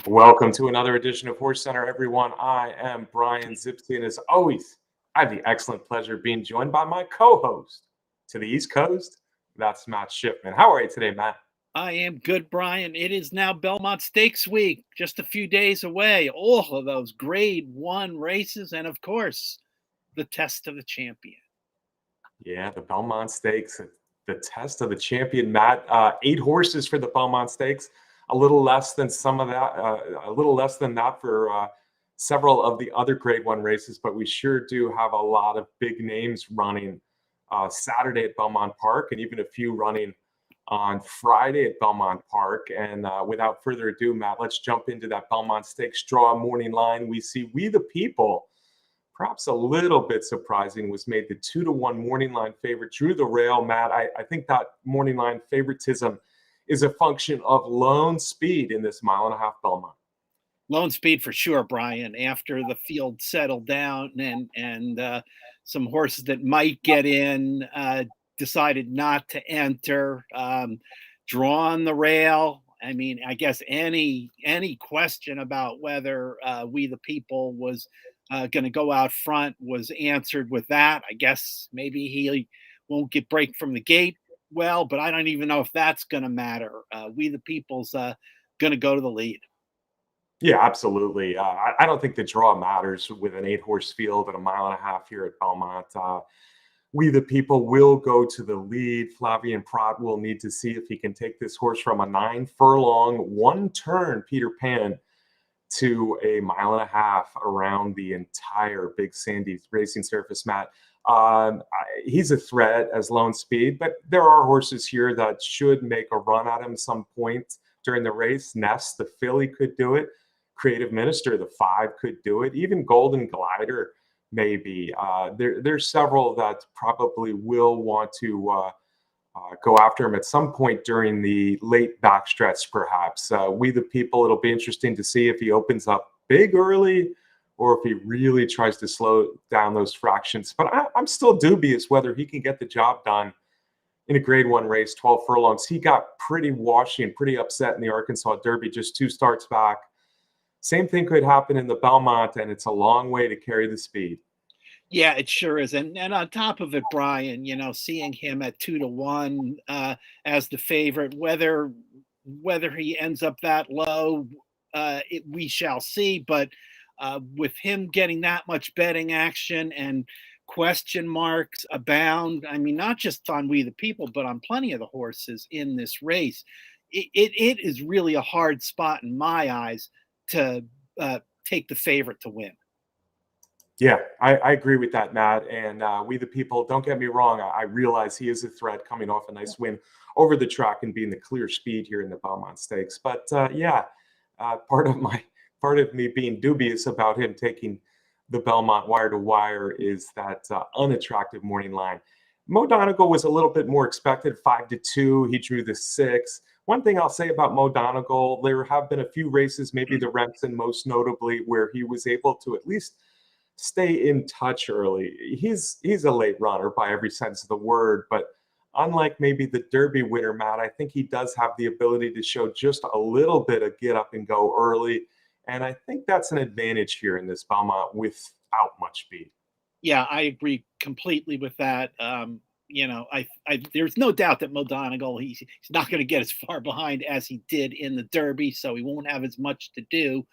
Welcome to another edition of HorseCenter, everyone. I am Brian Zipsy, and as always, I have the excellent pleasure of being joined by my co-host to the East Coast. That's Matt Shipman. How are you today, Matt? I am good, Brian. It is now Belmont Stakes Week, just a few days away. All of those Grade 1 races, and of course, the test of the champion. Yeah, the Belmont Stakes, the test of the champion, Matt. 8 horses for the Belmont Stakes, a little less than a little less than that for several of the other Grade 1 races, but we sure do have a lot of big names running Saturday at Belmont Park, and even a few running on Friday at Belmont Park. And without further ado, Matt, let's jump into that Belmont Stakes draw morning line. We see We the People, perhaps a little bit surprising, was made the 2-1 morning line favorite. Drew the rail, Matt. I think that morning line favoritism is a function of lone speed in this mile-and-a-half Belmont. Lone speed for sure, Brian. After the field settled down and some horses that might get in decided not to enter. Draw on the rail. I mean, I guess any question about whether We the People was going to go out front was answered with that. I guess maybe he won't get break from the gate well, but I don't even know if that's going to matter. We the People's going to go to the lead. Yeah, absolutely. I don't think the draw matters with an 8 horse field at a mile-and-a-half here at Belmont. We the People will go to the lead. Flavien Prat will need to see if he can take this horse from a 9 furlong, 1 turn Peter Pan to a mile-and-a-half around the entire Big Sandy racing surface, Matt. He's a threat as lone speed, but there are horses here that should make a run at him some point during the race. Nest, the filly, could do it. Creative Minister, the 5, could do it. Even Golden Glider, maybe. There's several that probably will want to go after him at some point during the late backstretch, perhaps. We the People, it'll be interesting to see if he opens up big early or if he really tries to slow down those fractions. But I'm still dubious whether he can get the job done in a Grade 1 race, 12 furlongs. He got pretty washy and pretty upset in the Arkansas Derby just 2 starts back. Same thing could happen in the Belmont, and it's a long way to carry the speed. Yeah, it sure is. And on top of it, Brian, seeing him at 2-1 as the favorite, whether he ends up that low, we shall see. But with him getting that much betting action and question marks abound, I mean, not just on We the People, but on plenty of the horses in this race, it is really a hard spot in my eyes to take the favorite to win. Yeah, I agree with that, Matt. And We the People, don't get me wrong, I realize he is a threat coming off a nice win over the track and being the clear speed here in the Belmont Stakes. But part of me being dubious about him taking the Belmont wire to wire is that unattractive morning line. Mo Donegal was a little bit more expected, 5-2. He drew the 6. One thing I'll say about Mo Donegal, there have been a few races, maybe the Remsen most notably, where he was able to at least stay in touch early. He's a late runner by every sense of the word, but unlike maybe the Derby winner, Matt, I think he does have the ability to show just a little bit of get up and go early. And I think that's an advantage here in this Belmont without much speed. Yeah, I agree completely with that. There's no doubt that Mo Donegal, he's not going to get as far behind as he did in the Derby, so he won't have as much to do.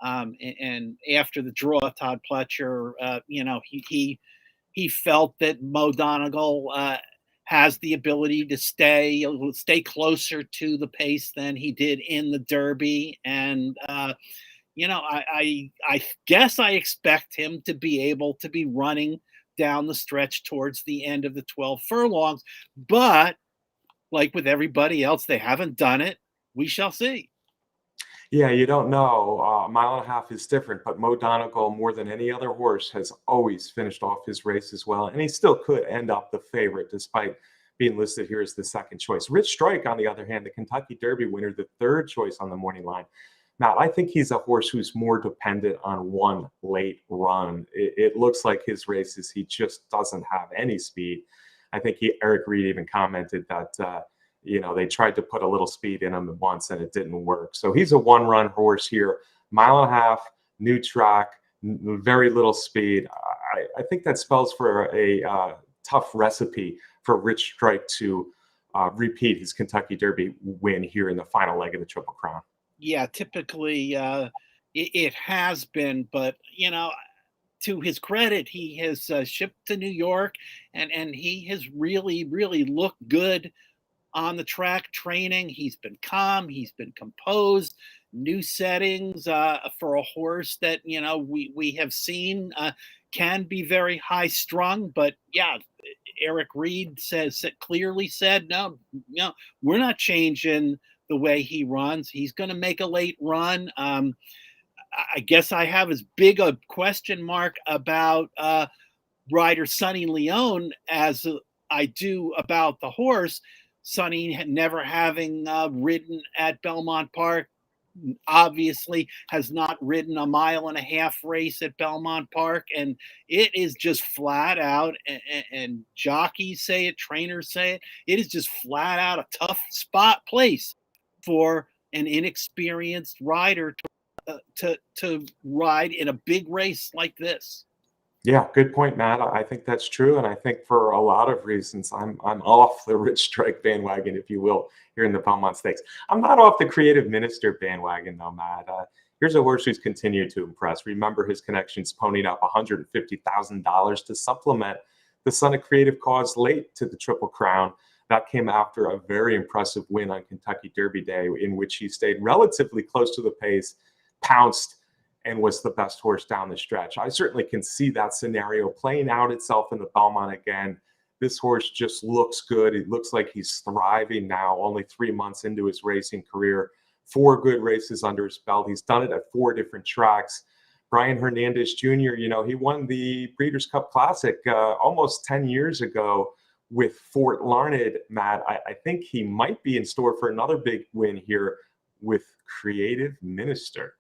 And after the draw, Todd Pletcher, he felt that Mo Donegal has the ability to stay closer to the pace than he did in the Derby, and I guess I expect him to be able to be running down the stretch towards the end of the 12 furlongs, but like with everybody else, they haven't done it. We shall see. Yeah, you don't know. A mile-and-a-half is different, but Mo Donegal, more than any other horse, has always finished off his race as well. And he still could end up the favorite despite being listed here as the second choice. Rich Strike, on the other hand, the Kentucky Derby winner, the 3rd choice on the morning line. Matt, I think he's a horse who's more dependent on one late run. It looks like his races, he just doesn't have any speed. I think Eric Reed even commented that they tried to put a little speed in him once and it didn't work. So he's a one-run horse here, mile and a half, new track, very little speed. I think that spells for a tough recipe for Rich Strike to repeat his Kentucky Derby win here in the final leg of the Triple Crown. Yeah, typically it has been, but to his credit, he has shipped to New York, and he has really looked good on the track training. He's been calm, he's been composed. New settings for a horse that we have seen can be very high strung, but yeah, Eric Reed clearly said no, we're not changing the way he runs. He's going to make a late run. I guess I have as big a question mark about rider Sonny Leone as I do about the horse. Sonny never having ridden at Belmont Park, obviously has not ridden a mile and a half race at Belmont Park, and it is just flat out, and jockeys say it, trainers say it is just flat out a tough spot place for an inexperienced rider to ride in a big race like this. Yeah, good point, Matt. I think that's true, and I think for a lot of reasons, I'm off the Rich Strike bandwagon, if you will, here in the Belmont Stakes. I'm not off the Creative Minister bandwagon, though, Matt. Here's a horse who's continued to impress. Remember, his connections ponied up $150,000 to supplement the Son of Creative Cause late to the Triple Crown. That came after a very impressive win on Kentucky Derby Day, in which he stayed relatively close to the pace, pounced, and was the best horse down the stretch. I certainly can see that scenario playing out itself in the Belmont again. This horse just looks good. It looks like he's thriving now, only 3 months into his racing career. 4 good races under his belt. He's done it at 4 different tracks. Brian Hernandez Jr., he won the Breeders' Cup Classic almost 10 years ago with Fort Larned, Matt. I think he might be in store for another big win here with Creative Minister.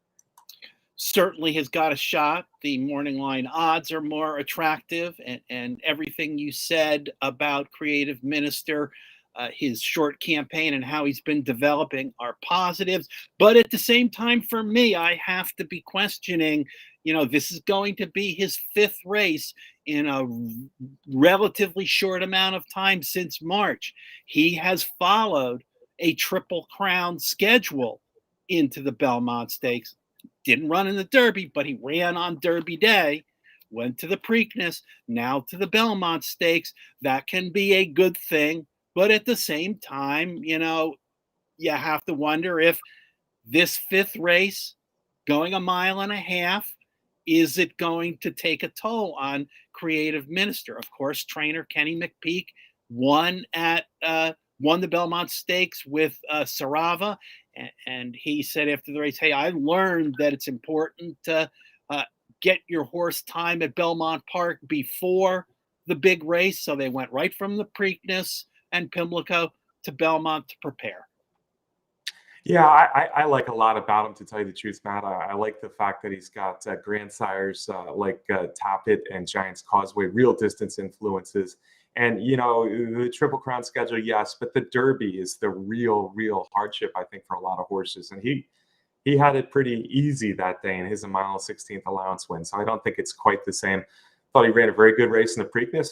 Certainly has got a shot. The morning line odds are more attractive, and everything you said about Creative Minister, his short campaign and how he's been developing are positives. But at the same time, for me, I have to be questioning, this is going to be his 5th race in a relatively short amount of time since March. He has followed a Triple Crown schedule into the Belmont Stakes. Didn't run in the Derby, but he ran on Derby Day, went to the Preakness, now to the Belmont Stakes. That can be a good thing. But at the same time, you have to wonder if this 5th race, going a mile and a half, is it going to take a toll on Creative Minister? Of course, trainer Kenny McPeak won the Belmont Stakes with Sarava. And he said after the race, hey, I learned that it's important to get your horse time at Belmont Park before the big race. So they went right from the Preakness and Pimlico to Belmont to prepare. Yeah, I like a lot about him, to tell you the truth, Matt. I like the fact that he's got grandsires like Tappet and Giants Causeway, real distance influences. And, the Triple Crown schedule, yes, but the Derby is the real hardship, I think, for a lot of horses. And he had it pretty easy that day in his 1.16 allowance win. So I don't think it's quite the same. Thought he ran a very good race in the Preakness.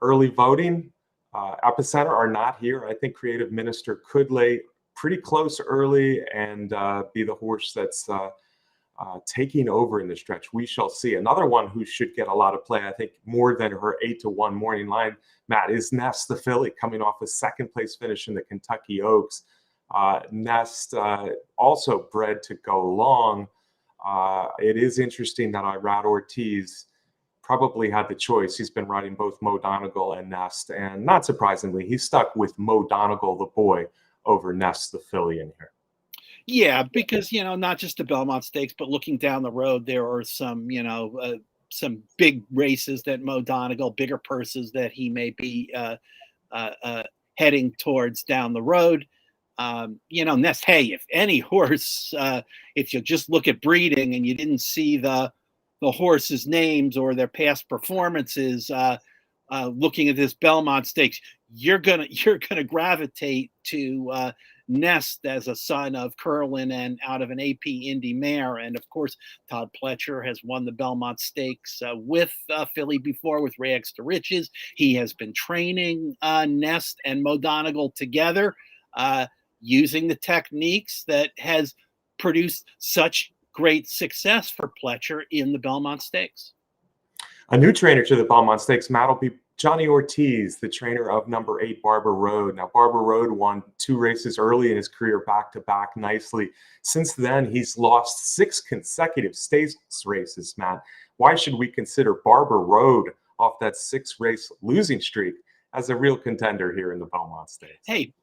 Early voting, Epicenter are not here. I think Creative Minister could lay pretty close early and be the horse that's taking over in the stretch. We shall see. Another one who should get a lot of play, I think, more than her 8-1 morning line, Matt, is Nest the filly, coming off a 2nd place finish in the Kentucky Oaks. Nest also bred to go long. It is interesting that Irad Ortiz probably had the choice. He's been riding both Mo Donegal and Nest, and not surprisingly, he's stuck with Mo Donegal, the boy, over Nest the filly in here. Yeah, because not just the Belmont Stakes, but looking down the road, there are some some big races that Mo Donegal, bigger purses that he may be heading towards down the road. Nest, hey, if any horse, if you just look at breeding and you didn't see the horses' names or their past performances, looking at this Belmont Stakes, you're gonna gravitate to Nest as a son of Curlin and out of an AP Indy mare, and of course Todd Pletcher has won the Belmont Stakes with Philly before with Rags to Riches. He has been training Nest and Mo Donegal together, using the techniques that has produced such great success for Pletcher in the Belmont Stakes. A new trainer to the Belmont Stakes, Matt, will be Johnny Ortiz, the trainer of number 8, Barber Road. Now, Barber Road won 2 races early in his career back to back nicely. Since then, he's lost 6 consecutive stakes races, Matt. Why should we consider Barber Road off that 6-race losing streak as a real contender here in the Belmont Stakes? Hey,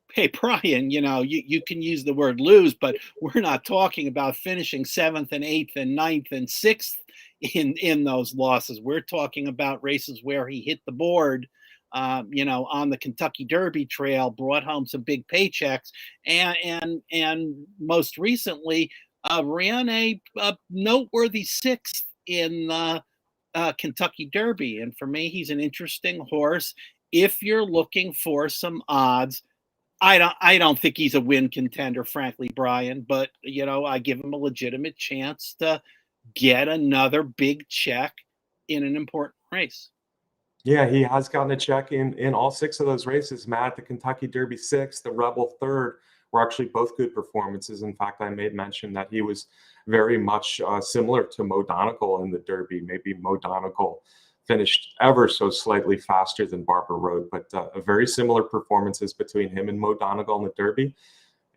Brian, you can use the word lose, but we're not talking about finishing 7th and 8th and 9th and 6th in those losses. We're talking about races where he hit the board, on the Kentucky Derby trail, brought home some big paychecks, and most recently ran a noteworthy 6th in Kentucky Derby. And for me, he's an interesting horse. If you're looking for some odds, I don't think he's a win contender, frankly, Brian, but I give him a legitimate chance to get another big check in an important race. Yeah, he has gotten a check in all 6 of those races, Matt. The Kentucky Derby 6th, the Rebel 3rd were actually both good performances. In fact, I made mention that he was very much similar to Mo Donegal in the Derby. Maybe Mo Donegal finished ever so slightly faster than Barber Road, but a very similar performances between him and Mo Donegal in the Derby.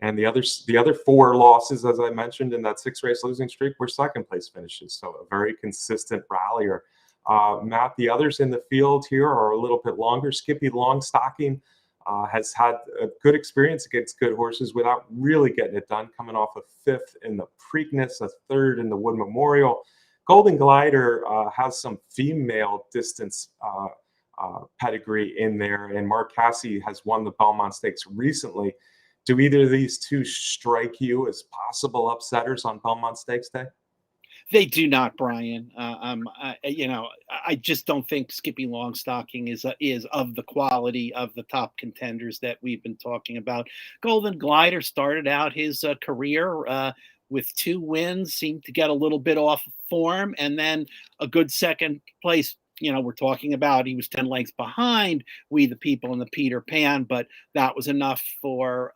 And the other 4 losses, as I mentioned, in that 6-race losing streak were second place finishes. So a very consistent rallier. Matt, the others in the field here are a little bit longer. Skippy Longstocking has had a good experience against good horses without really getting it done, coming off a 5th in the Preakness, a 3rd in the Wood Memorial. Golden Glider has some female distance pedigree in there, and Mark Casse has won the Belmont Stakes recently. Do either of these two strike you as possible upsetters on Belmont Stakes Day? They do not, Brian. I just don't think Skippy Longstocking is of the quality of the top contenders that we've been talking about. Golden Glider started out his career with 2 wins, seemed to get a little bit off form, and then a good second place. We're talking about he was 10 lengths behind We the People and the Peter Pan, but that was enough for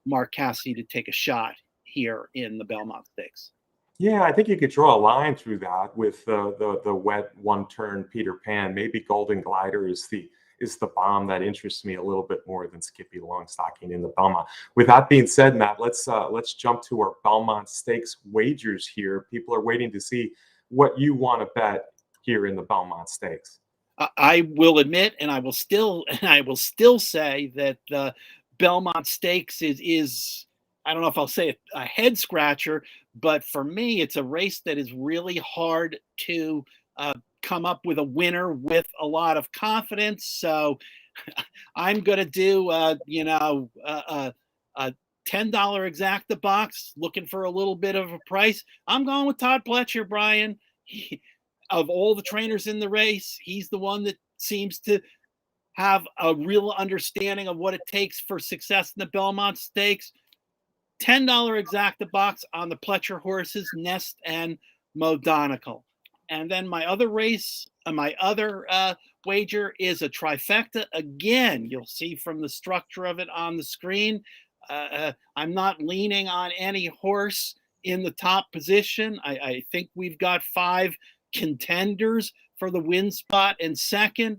Mark Casse to take a shot here in the Belmont Stakes. Yeah, I think you could draw a line through that with the wet one-turn Peter Pan. Maybe Golden Glider is the bomb that interests me a little bit more than Skippy Longstocking in the Belmont. With that being said, Matt, let's jump to our Belmont Stakes wagers here. People are waiting to see what you want to bet here in the Belmont Stakes. I will admit, and I will still say that the Belmont Stakes is I don't know if I'll say a head scratcher, but for me, it's a race that is really hard to come up with a winner with a lot of confidence. So I'm going to do, a $10 exacta box, looking for a little bit of a price. I'm going with Todd Pletcher, Brian. Of all the trainers in the race, he's the one that seems to have a real understanding of what it takes for success in the Belmont Stakes. $10 exacta box on the Pletcher horses, Nest and Mo Donegal. And then my other wager is a trifecta. Again, you'll see from the structure of it on the screen. I'm not leaning on any horse in the top position. I think we've got 5 contenders for the win spot and second.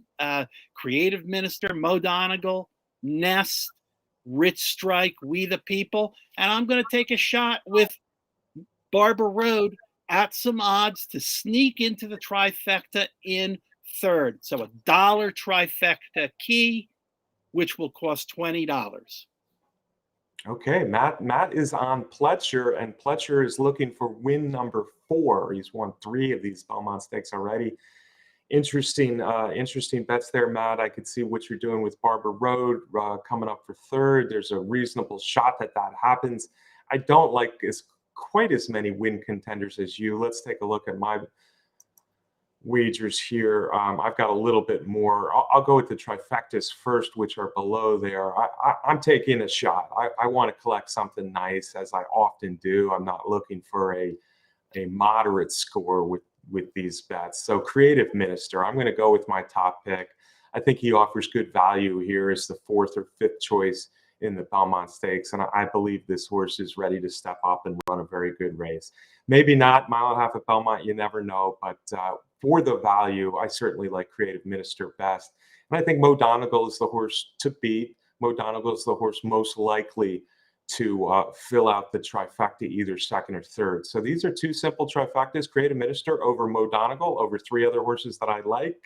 Creative Minister, Mo Donegal, Nest, Rich Strike, We the People. And I'm going to take a shot with Barber Road at some odds to sneak into the trifecta in third. So $1 trifecta key, which will cost $20. Okay, Matt is on Pletcher, and Pletcher is looking for win number 4. He's won 3 of these Belmont Stakes already. Interesting bets there, Matt. I could see what you're doing with Barber Road coming up for third. There's a reasonable shot that happens. I don't like quite as many win contenders as you. Let's take a look at wagers here. I've got a little bit more. I'll go with the trifectas first, which are below there. I'm taking a shot. I want to collect something nice, as I often do. I'm not looking for a moderate score with these bets. So Creative Minister, I'm going to go with my top pick. I think he offers good value here as the fourth or fifth choice in the Belmont Stakes, and I believe this horse is ready to step up and run a very good race. Maybe not mile and a half at Belmont, you never know, but for the value, I certainly like Creative Minister best. And I think Mo Donegal is the horse to beat. Mo Donegal is the horse most likely to fill out the trifecta, either second or third. So these are two simple trifectas: Creative Minister over Mo Donegal over three other horses that I like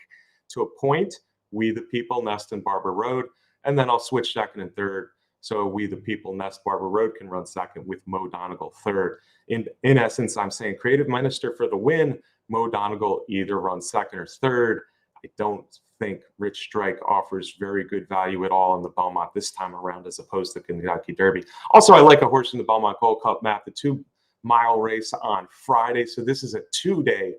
to a point: We the People, Nest, and Barber Road. And then I'll switch second and third. So We the People, Nest, Barber Road can run second with Mo Donegal third. In essence, I'm saying Creative Minister for the win. Mo Donegal either runs second or third. I don't think Rich Strike offers very good value at all in the Belmont this time around, as opposed to Kentucky Derby. Also, I like a horse in the Belmont Gold Cup, Matt, the 2-mile race on Friday. So this is a 2-day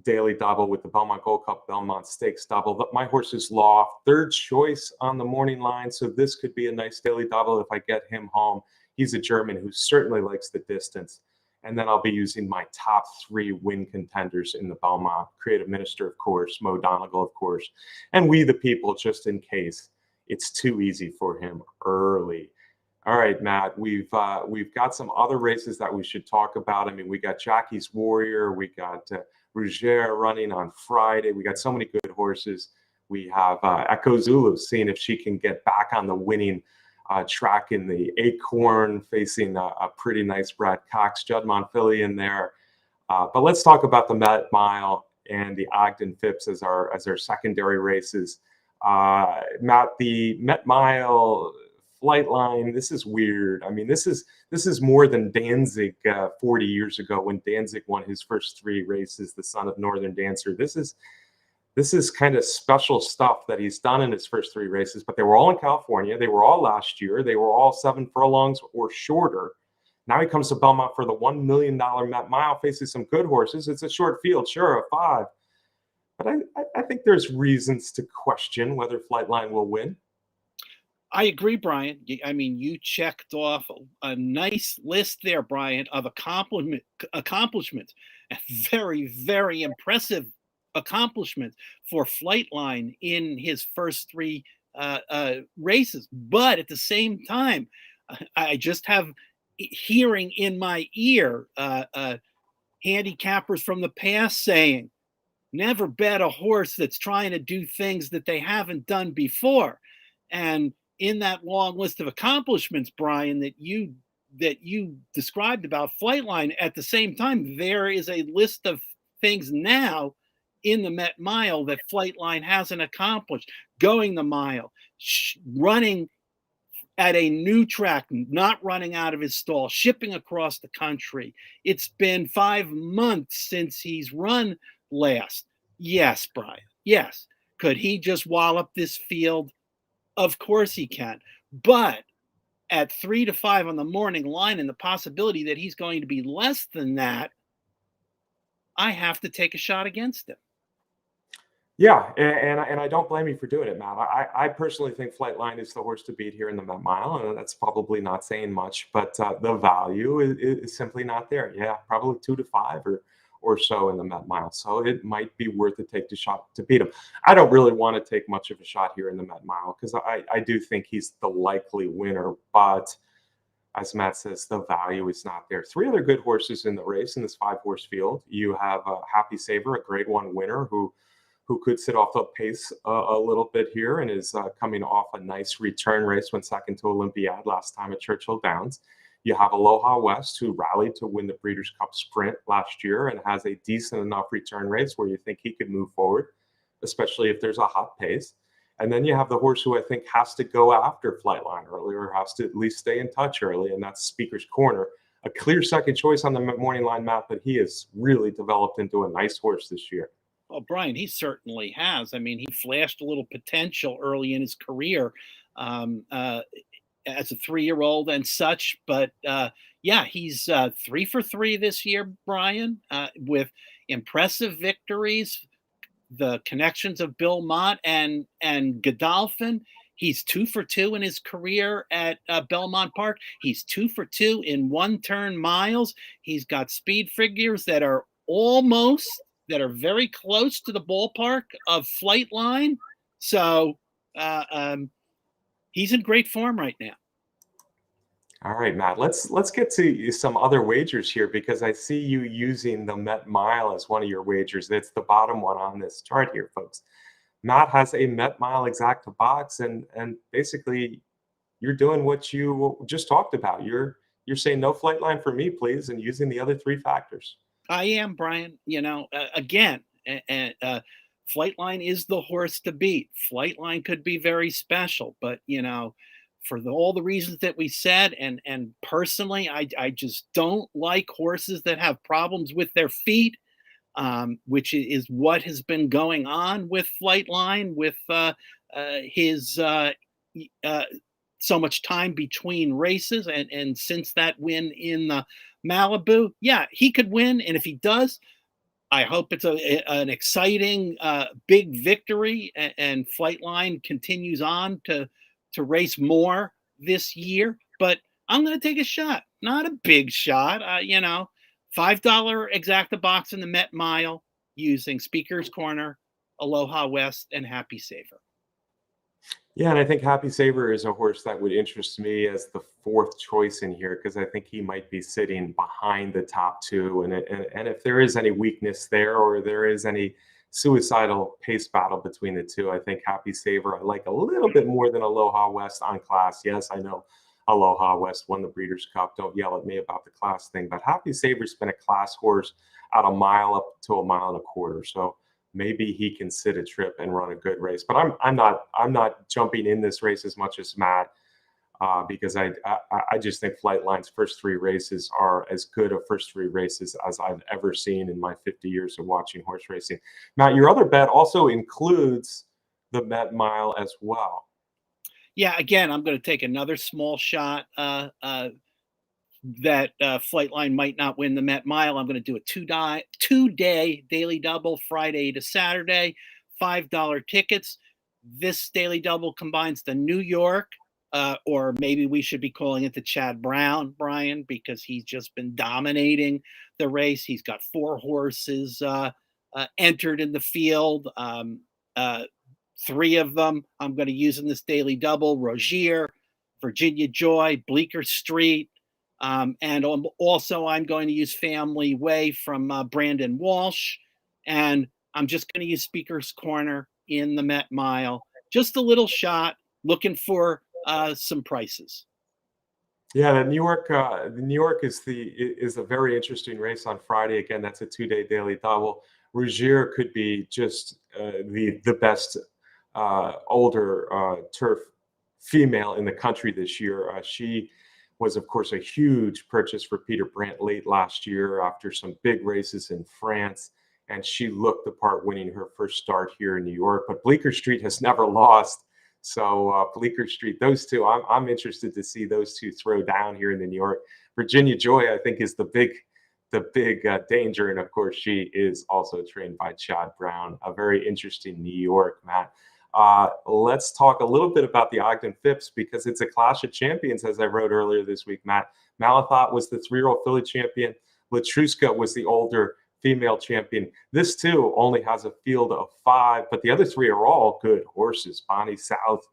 daily double with the Belmont Gold Cup, Belmont Stakes double. My horse is Loft, third choice on the morning line. So this could be a nice daily double if I get him home. He's a German who certainly likes the distance. And then I'll be using my top 3 win contenders in the Belmont: Creative Minister, of course, Mo Donegal, of course, and We the People, just in case it's too easy for him early. All right, Matt, we've got some other races that we should talk about. I mean, we got Jackie's Warrior, we got Rougere running on Friday. We got so many good horses. We have Echo Zulu, seeing if she can get back on the winning track in the Acorn, facing a pretty nice Brad Cox, Judd Monfilly in there. But let's talk about the Met Mile and the Ogden Phipps as our secondary races. Matt, the Met Mile Flightline, this is weird. I mean, this is more than Danzig 40 years ago, when Danzig won his first 3 races, the son of Northern Dancer. This is kind of special stuff that he's done in his first 3 races, but they were all in California. They were all last year. They were all 7 furlongs or shorter. Now he comes to Belmont for the $1 million Met Mile, faces some good horses. It's a short field, sure, a 5. But I think there's reasons to question whether Flightline will win. I agree, Brian. I mean, you checked off a nice list there, Brian, of accomplishments. A very, very impressive accomplishment for Flightline in his first 3 races. But at the same time, I just have hearing in my ear handicappers from the past saying, never bet a horse that's trying to do things that they haven't done before. And in that long list of accomplishments, Brian, that you described about Flightline, at the same time, there is a list of things now in the Met Mile that Flightline hasn't accomplished: going the mile, running at a new track, not running out of his stall, shipping across the country. It's been 5 months since he's run last. Yes, Brian. Yes. Could he just wallop this field? Of course he can. But at 3 to 5 on the morning line, and the possibility that he's going to be less than that, I have to take a shot against him. Yeah, and I don't blame you for doing it, Matt. I personally think Flightline is the horse to beat here in the Met Mile, and that's probably not saying much, but the value is simply not there. Yeah, probably 2 to 5 or so in the Met Mile, so it might be worth to take the shot to beat him. I don't really want to take much of a shot here in the Met Mile, because I do think he's the likely winner, but as Matt says, the value is not there. 3 other good horses in the race in this 5-horse field. You have Happy Saver, a Grade 1 winner who could sit off the pace a little bit here, and is coming off a nice return race, went second to Olympiad last time at Churchill Downs. You have Aloha West, who rallied to win the Breeders' Cup Sprint last year and has a decent enough return race where you think he could move forward, especially if there's a hot pace. And then you have the horse who I think has to go after Flightline early, or has to at least stay in touch early, and that's Speaker's Corner. A clear second choice on the morning line map, but he has really developed into a nice horse this year. Well, Brian, he certainly has. I mean, he flashed a little potential early in his career as a 3-year-old and such. But yeah, he's 3 for 3 this year, Brian, with impressive victories, the connections of Belmont and Godolphin. He's 2 for 2 in his career at Belmont Park. He's 2 for 2 in one-turn miles. He's got speed figures that are very close to the ballpark of Flightline. So uh, um, he's in great form right now. All right, Matt. Let's get to some other wagers here because I see you using the Met Mile as one of your wagers. That's the bottom one on this chart here, folks. Matt has a Met Mile exacta box, and basically you're doing what you just talked about. You're saying no flight line for me, please, and using the other three factors. I am, Brian. Again, Flightline is the horse to beat. Flightline could be very special, but for all the reasons that we said, and personally, I just don't like horses that have problems with their feet, which is what has been going on with Flightline, with his so much time between races, and since that win in the Malibu, yeah, he could win, and if he does, I hope it's an exciting big victory, and Flightline continues on to race more this year. But I'm going to take a shot, not a big shot, $5 exacta box in the Met Mile using Speaker's Corner, Aloha West, and Happy Saver. Yeah, and I think Happy Saver is a horse that would interest me as the fourth choice in here because I think he might be sitting behind the top two. And if there is any weakness there or there is any suicidal pace battle between the two, I think Happy Saver I like a little bit more than Aloha West on class. Yes, I know Aloha West won the Breeders' Cup. Don't yell at me about the class thing. But Happy Saver's been a class horse at a mile up to a mile and a quarter. So maybe he can sit a trip and run a good race. But I'm not jumping in this race as much as Matt because I just think Flightline's first three races are as good a first three races as I've ever seen in my 50 years of watching horse racing. Matt, your other bet also includes the Met Mile as well. Yeah, again, I'm going to take another small shot that Flightline might not win the Met Mile. I'm going to do a two-day daily double, Friday to Saturday, $5 tickets. This daily double combines the New York, or maybe we should be calling it the Chad Brown, Brian, because he's just been dominating the race. He's got 4 horses entered in the field. 3 of them I'm going to use in this daily double: Rogier, Virginia Joy, Bleecker Street. And also, I'm going to use Family Way from Brandon Walsh. And I'm just going to use Speaker's Corner in the Met Mile. Just a little shot, looking for some prices. Yeah, the New York is a very interesting race on Friday. Again, that's a 2-day daily double. Rogier could be just the best older turf female in the country this year. She was, of course, a huge purchase for Peter Brandt late last year after some big races in France. And she looked the part winning her first start here in New York. But Bleecker Street has never lost. So Bleecker Street, those two, I'm interested to see those two throw down here in the New York. Virginia Joy, I think, is the big danger. And of course, she is also trained by Chad Brown. A very interesting New York, Matt. Let's talk a little bit about the Ogden Phipps because it's a clash of champions, as I wrote earlier this week, Matt. Malathot was the 3-year-old filly champion. Latruska was the older female champion. This, too, only has a field of 5, but the other 3 are all good horses. Bonnie South,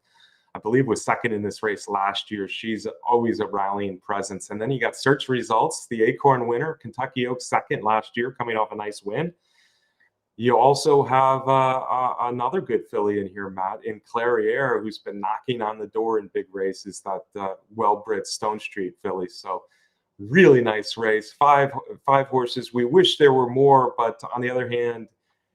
I believe, was second in this race last year. She's always a rallying presence. And then you got Search Results, the Acorn winner, Kentucky Oaks second last year, coming off a nice win. You also have another good filly in here, Matt, in Clairiere, who's been knocking on the door in big races, that well-bred Stone Street filly. So really nice race. Five horses. We wish there were more, but on the other hand,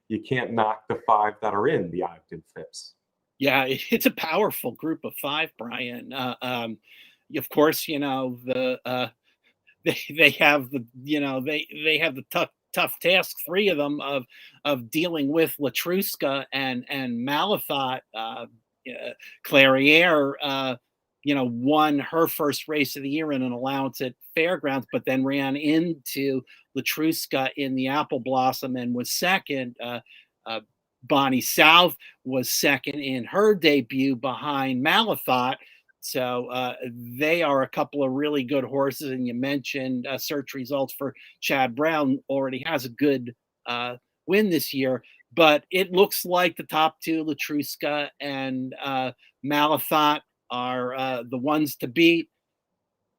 you can't knock the 5 that are in the Ogden Phipps. Yeah, it's a powerful group of 5, Brian. Of course, they have they have the tough task, 3 of them, of dealing with Latruska and Malathot. Clairiere, won her first race of the year in an allowance at Fairgrounds, but then ran into Latruska in the Apple Blossom and was second. Bonnie South was second in her debut behind Malathot. So they are a couple of really good horses. And you mentioned search results for Chad Brown already has a good win this year. But it looks like the top two, Latruska and Malathot, are the ones to beat.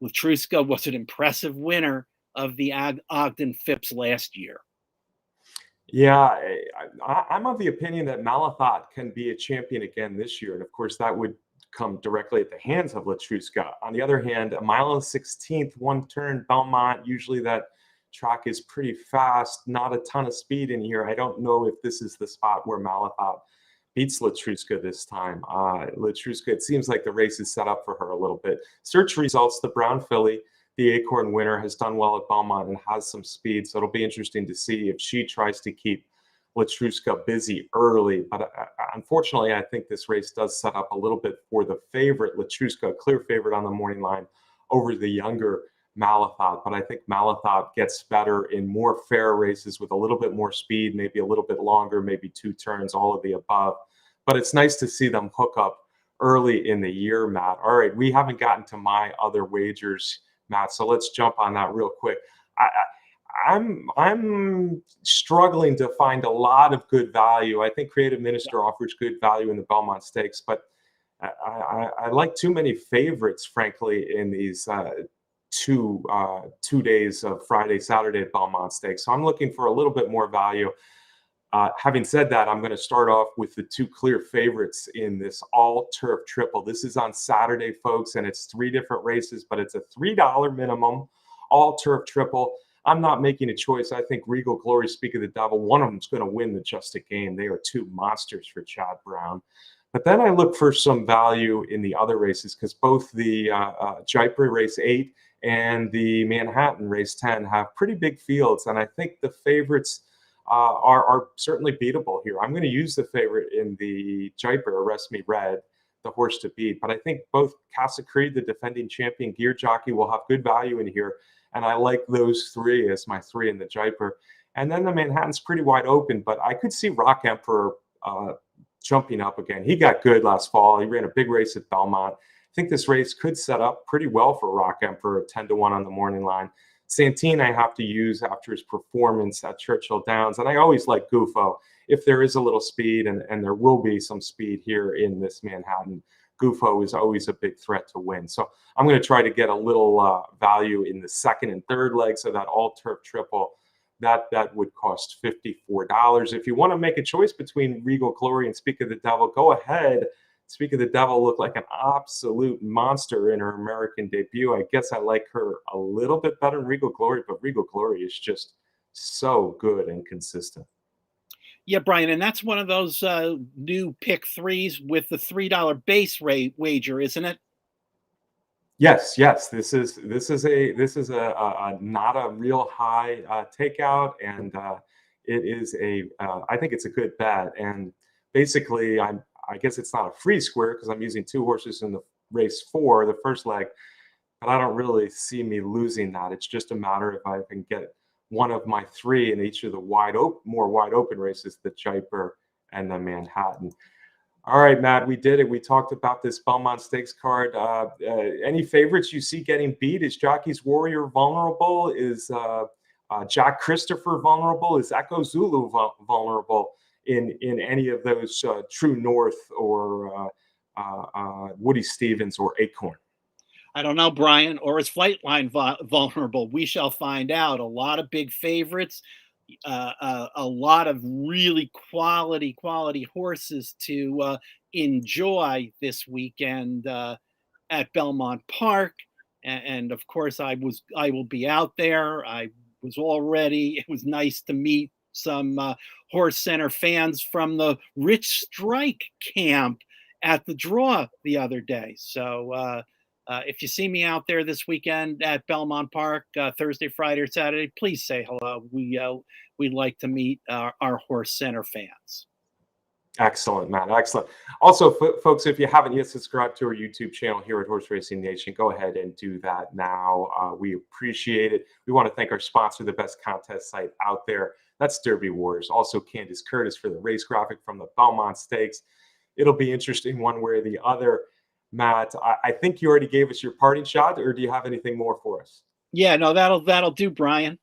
Latruska was an impressive winner of the Ogden Phipps last year. Yeah, I'm of the opinion that Malathot can be a champion again this year. And of course, that would come directly at the hands of Latruska. On the other hand, a mile and 16th, one turn Belmont, usually that track is pretty fast, not a ton of speed in here. I don't know if this is the spot where Malathot beats Latruska this time. Latruska, it seems like the race is set up for her a little bit. Search results, the Brown filly, the Acorn winner, has done well at Belmont and has some speed. So it'll be interesting to see if she tries to keep Latruska busy early. But unfortunately, I think this race does set up a little bit for the favorite, Latruska, clear favorite on the morning line over the younger Malathot. But I think Malathot gets better in more fair races with a little bit more speed, maybe a little bit longer, maybe two turns, all of the above. But it's nice to see them hook up early in the year, Matt. All right, we haven't gotten to my other wagers, Matt, so let's jump on that real quick. I'm struggling to find a lot of good value. I think Creative Minister offers good value in the Belmont Stakes, but I like too many favorites, frankly, in these two days of Friday, Saturday at Belmont Stakes. So I'm looking for a little bit more value. Having said that, I'm going to start off with the two clear favorites in this all-turf triple. This is on Saturday, folks, and it's 3 different races, but it's a $3 minimum all-turf triple. I'm not making a choice. I think Regal Glory, Speak of the Devil, one of them is going to win the Just a Game. They are two monsters for Chad Brown. But then I look for some value in the other races because both the Jaipur Race 8 and the Manhattan Race 10 have pretty big fields, and I think the favorites are certainly beatable here. I'm going to use the favorite in the Jaipur, Arrest Me Red, the horse to beat. But I think both Casa Creed, the defending champion gear jockey, will have good value in here. And I like those 3 as my 3 in the Jaipur. And then the Manhattan's pretty wide open, but I could see Rock Emperor jumping up again. He got good last fall. He ran a big race at Belmont. I think this race could set up pretty well for Rock Emperor, 10-1 on the morning line. Santine I have to use after his performance at Churchill Downs. And I always like Gufo. If there is a little speed, and there will be some speed here in this Manhattan, Gufo is always a big threat to win. So I'm going to try to get a little value in the second and third legs of that all-turf triple. That would cost $54. If you want to make a choice between Regal Glory and Speak of the Devil, go ahead. Speak of the Devil looked like an absolute monster in her American debut. I guess I like her a little bit better than Regal Glory, but Regal Glory is just so good and consistent. Yeah, Brian, and that's one of those new pick 3s with the $3 base rate wager, isn't it? Yes. This is a not a real high takeout, and it is I think it's a good bet. And basically, I guess it's not a free square because I'm using 2 horses in the race 4, the first leg, but I don't really see me losing that. It's just a matter if I can get one of my 3 in each of the more wide open races, the Jaipur and the Manhattan. All right, Matt, we did it. We talked about this Belmont Stakes card. Any favorites you see getting beat? Is Jockey's Warrior vulnerable? Is Jack Christopher vulnerable? Is Echo Zulu vulnerable in any of those True North or Woody Stevens or Acorn? I don't know, Brian, or is Flightline vulnerable? We shall find out. A lot of big favorites, a lot of really quality horses to enjoy this weekend at Belmont Park. And of course, I will be out there. I was all ready. It was nice to meet some HorseCenter fans from the Rich Strike camp at the draw the other day. So if you see me out there this weekend at Belmont Park, Thursday, Friday, or Saturday, please say hello. We'd like to meet our HorseCenter fans. Excellent, Matt. Excellent. Also, folks, if you haven't yet subscribed to our YouTube channel here at Horse Racing Nation, go ahead and do that now. We appreciate it. We want to thank our sponsor, the best contest site out there. That's Derby Wars. Also, Candace Curtis for the race graphic from the Belmont Stakes. It'll be interesting one way or the other. Matt, I think you already gave us your parting shot, or do you have anything more for us? Yeah, no, that'll do, Brian.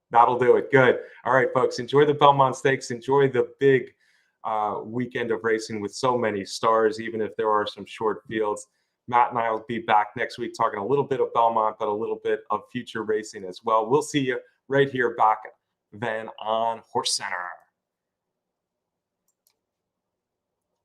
That'll do it. Good. All right, folks, enjoy the Belmont Stakes. Enjoy the big weekend of racing with so many stars, even if there are some short fields. Matt and I will be back next week talking a little bit of Belmont, but a little bit of future racing as well. We'll see you right here back then on HorseCenter.